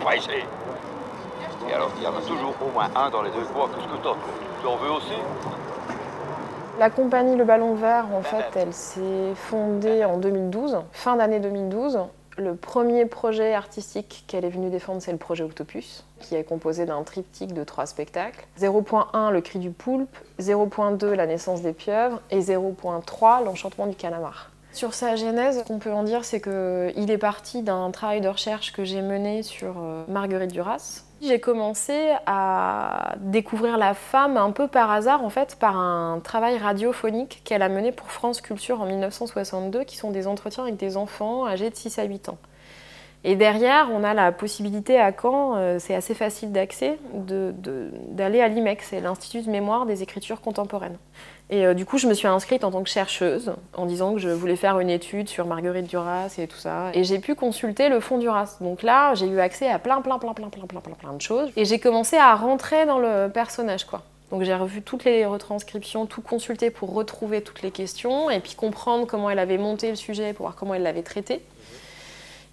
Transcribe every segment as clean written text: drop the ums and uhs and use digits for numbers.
par ici. Et alors, il y en a toujours au moins un dans les deux bois. Qu'est-ce que t'as? Tu en veux aussi? La compagnie Le Ballon Vert, en fait, elle s'est fondée en 2012, fin d'année 2012. Le premier projet artistique qu'elle est venue défendre, c'est le projet Octopus, qui est composé d'un triptyque de 3 spectacles. 0.1, Le Cri du Poulpe, 0.2, La Naissance des Pieuvres et 0.3, L'Enchantement du Calamar. Sur sa genèse, ce qu'on peut en dire, c'est qu'il est parti d'un travail de recherche que j'ai mené sur Marguerite Duras. J'ai commencé à découvrir la femme un peu par hasard, en fait, par un travail radiophonique qu'elle a mené pour France Culture en 1962, qui sont des entretiens avec des enfants âgés de 6 à 8 ans. Et derrière, on a la possibilité à Caen, c'est assez facile d'accès, d'aller à l'IMEC, c'est l'Institut de mémoire des écritures contemporaines. Et du coup, je me suis inscrite en tant que chercheuse, en disant que je voulais faire une étude sur Marguerite Duras et tout ça. Et j'ai pu consulter le fonds Duras. Donc là, j'ai eu accès à plein de choses. Et j'ai commencé à rentrer dans le personnage, quoi. Donc j'ai revu toutes les retranscriptions, tout consulté pour retrouver toutes les questions, et puis comprendre comment elle avait monté le sujet, pour voir comment elle l'avait traité.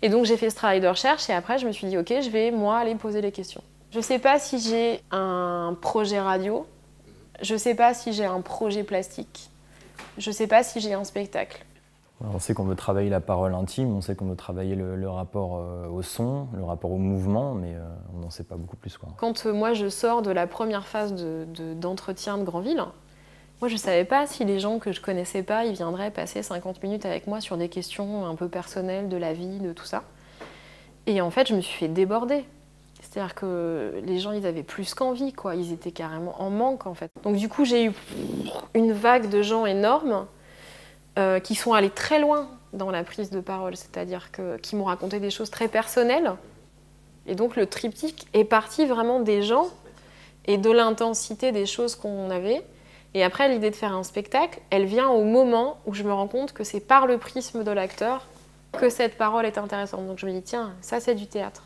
Et donc j'ai fait ce travail de recherche, et après je me suis dit, ok, je vais moi aller poser les questions. Je ne sais pas si j'ai un projet radio, je ne sais pas si j'ai un projet plastique, je ne sais pas si j'ai un spectacle. On sait qu'on veut travailler la parole intime, on sait qu'on veut travailler le rapport au son, le rapport au mouvement, mais on n'en sait pas beaucoup plus, quoi. Quand moi je sors de la première phase d'entretien de Granville, moi je ne savais pas si les gens que je ne connaissais pas, ils viendraient passer 50 minutes avec moi sur des questions un peu personnelles de la vie, de tout ça. Et en fait, je me suis fait déborder. C'est-à-dire que les gens, ils avaient plus qu'envie, quoi. Ils étaient carrément en manque, en fait. Donc du coup, j'ai eu une vague de gens énormes qui sont allés très loin dans la prise de parole, c'est-à-dire qui m'ont raconté des choses très personnelles. Et donc le triptyque est parti vraiment des gens et de l'intensité des choses qu'on avait. Et après, l'idée de faire un spectacle, elle vient au moment où je me rends compte que c'est par le prisme de l'acteur que cette parole est intéressante. Donc je me dis, tiens, ça c'est du théâtre.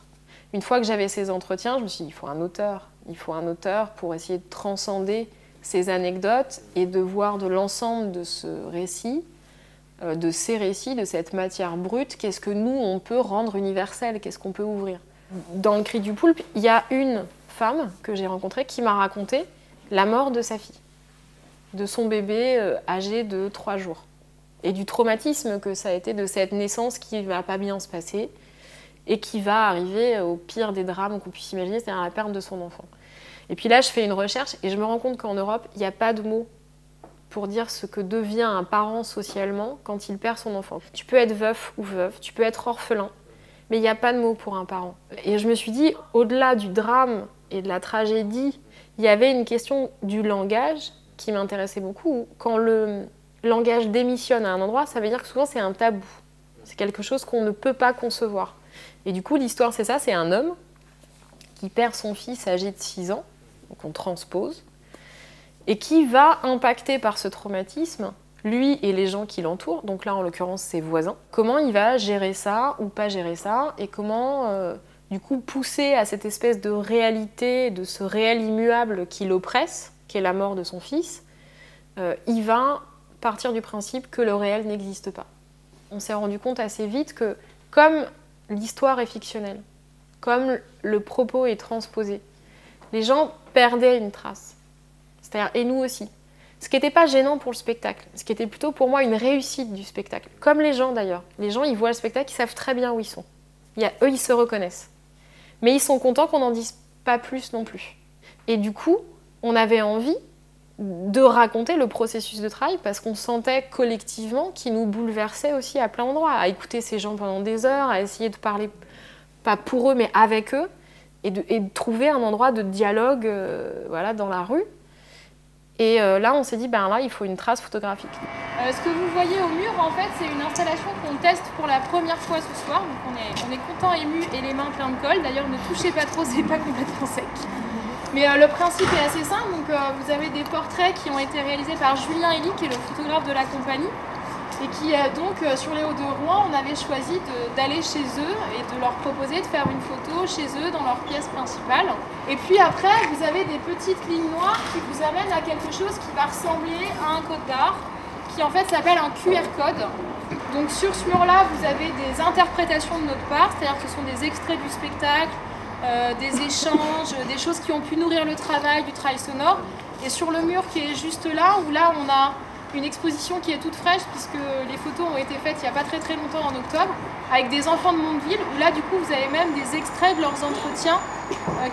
Une fois que j'avais ces entretiens, je me suis dit, il faut un auteur. Il faut un auteur pour essayer de transcender ces anecdotes et de voir de l'ensemble de ce récit, de ces récits, de cette matière brute, qu'est-ce que nous, on peut rendre universel, qu'est-ce qu'on peut ouvrir. Dans Le Cri du Poulpe, il y a une femme que j'ai rencontrée qui m'a raconté la mort de sa fille, de son bébé âgé de 3 jours, et du traumatisme que ça a été de cette naissance qui ne va pas bien se passer et qui va arriver au pire des drames qu'on puisse imaginer, c'est-à-dire la perte de son enfant. Et puis là, je fais une recherche et je me rends compte qu'en Europe, il n'y a pas de mots pour dire ce que devient un parent socialement quand il perd son enfant. Tu peux être veuf ou veuve, tu peux être orphelin, mais il n'y a pas de mots pour un parent. Et je me suis dit, au-delà du drame et de la tragédie, il y avait une question du langage qui m'intéressait beaucoup. Quand le langage démissionne à un endroit, ça veut dire que souvent c'est un tabou. C'est quelque chose qu'on ne peut pas concevoir. Et du coup, l'histoire, c'est ça, c'est un homme qui perd son fils âgé de 6 ans, donc on transpose, et qui va impacter par ce traumatisme, lui et les gens qui l'entourent, donc là en l'occurrence ses voisins, comment il va gérer ça ou pas gérer ça, et comment du coup pousser à cette espèce de réalité, de ce réel immuable qui l'oppresse, qui est la mort de son fils, il va partir du principe que le réel n'existe pas. On s'est rendu compte assez vite que comme l'histoire est fictionnelle, comme le propos est transposé, les gens perdaient une trace. C'est-à-dire, et nous aussi. Ce qui n'était pas gênant pour le spectacle, ce qui était plutôt pour moi une réussite du spectacle. Comme les gens d'ailleurs. Les gens, ils voient le spectacle, ils savent très bien où ils sont. Eux, ils se reconnaissent. Mais ils sont contents qu'on n'en dise pas plus non plus. Et du coup, on avait envie de raconter le processus de travail parce qu'on sentait collectivement qu'il nous bouleversait aussi à plein d'endroits, à écouter ces gens pendant des heures, à essayer de parler, pas pour eux, mais avec eux, et de trouver un endroit de dialogue voilà, dans la rue. Et là, on s'est dit, ben là, il faut une trace photographique. Ce que vous voyez au mur, en fait, c'est une installation qu'on teste pour la première fois ce soir. Donc on est content, ému et les mains pleines de colle. D'ailleurs, ne touchez pas trop, c'est pas complètement sec. Mais le principe est assez simple. Donc, vous avez des portraits qui ont été réalisés par Julien Elie, qui est le photographe de la compagnie. Et qui, donc, sur les Hauts-de-Rouen, on avait choisi d'aller chez eux et de leur proposer de faire une photo chez eux dans leur pièce principale. Et puis après, vous avez des petites lignes noires qui vous amènent à quelque chose qui va ressembler à un code d'art, qui en fait s'appelle un QR code. Donc sur ce mur-là, vous avez des interprétations de notre part, c'est-à-dire que ce sont des extraits du spectacle, des échanges, des choses qui ont pu nourrir le travail, du travail sonore. Et sur le mur qui est juste là, où là on a une exposition qui est toute fraîche, puisque les photos ont été faites il n'y a pas très longtemps, en octobre, avec des enfants de Mondeville, où là du coup vous avez même des extraits de leurs entretiens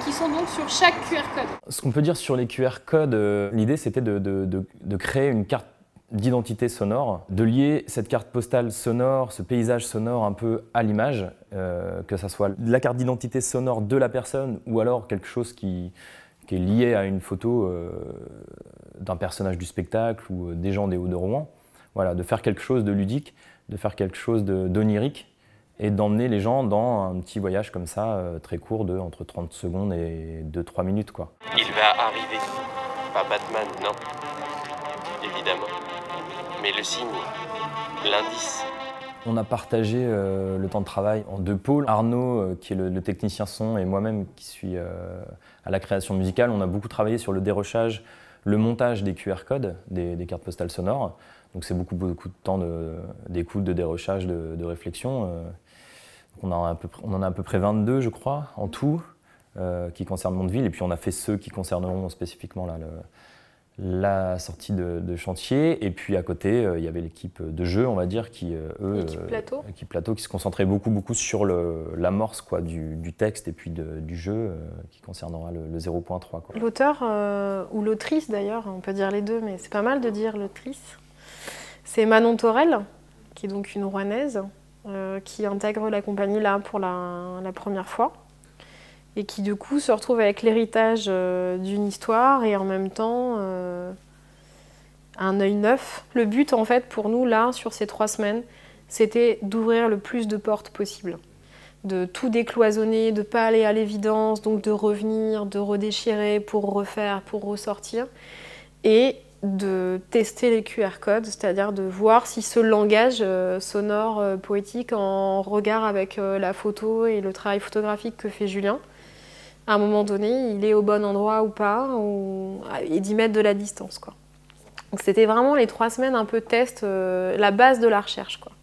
qui sont donc sur chaque QR code. Ce qu'on peut dire sur les QR codes, l'idée c'était de créer une carte d'identité sonore, de lier cette carte postale sonore, ce paysage sonore un peu à l'image, que ça soit la carte d'identité sonore de la personne ou alors quelque chose qui est lié à une photo d'un personnage du spectacle ou des gens des Hauts-de-Rouen. Voilà, de faire quelque chose de ludique, de faire quelque chose d'onirique et d'emmener les gens dans un petit voyage comme ça, très court, de entre 30 secondes et 2-3 minutes, quoi. Il va arriver. Pas Batman, non. Évidemment. Mais le signe, l'indice. On a partagé le temps de travail en 2 pôles. Arnaud, qui est le technicien son, et moi-même qui suis à la création musicale, on a beaucoup travaillé sur le dérochage, le montage des QR codes, des cartes postales sonores. Donc c'est beaucoup de temps d'écoute, de dérochage, de réflexion. On en a à peu près 22, je crois, en tout, qui concernent Mondeville. Et puis on a fait ceux qui concerneront spécifiquement là, la sortie de chantier. Et puis à côté, il y avait l'équipe de jeu, on va dire, qui, eux, l'équipe plateau, qui se concentrait beaucoup sur l'amorce du texte et puis du jeu, qui concernera le 0.3. L'auteur, ou l'autrice d'ailleurs, on peut dire les deux, mais c'est pas mal de dire l'autrice, c'est Manon Torel, qui est donc une Rouennaise, qui intègre la compagnie là pour la première fois. Et qui du coup se retrouve avec l'héritage d'une histoire et en même temps un œil neuf. Le but en fait pour nous là, sur ces 3 semaines, c'était d'ouvrir le plus de portes possible. De tout décloisonner, de ne pas aller à l'évidence, donc de revenir, de redéchirer pour refaire, pour ressortir. Et de tester les QR codes, c'est-à-dire de voir si ce langage sonore, poétique, en regard avec la photo et le travail photographique que fait Julien, à un moment donné, il est au bon endroit ou pas, et d'y mettre de la distance, quoi. Donc c'était vraiment les 3 semaines un peu test, la base de la recherche, quoi.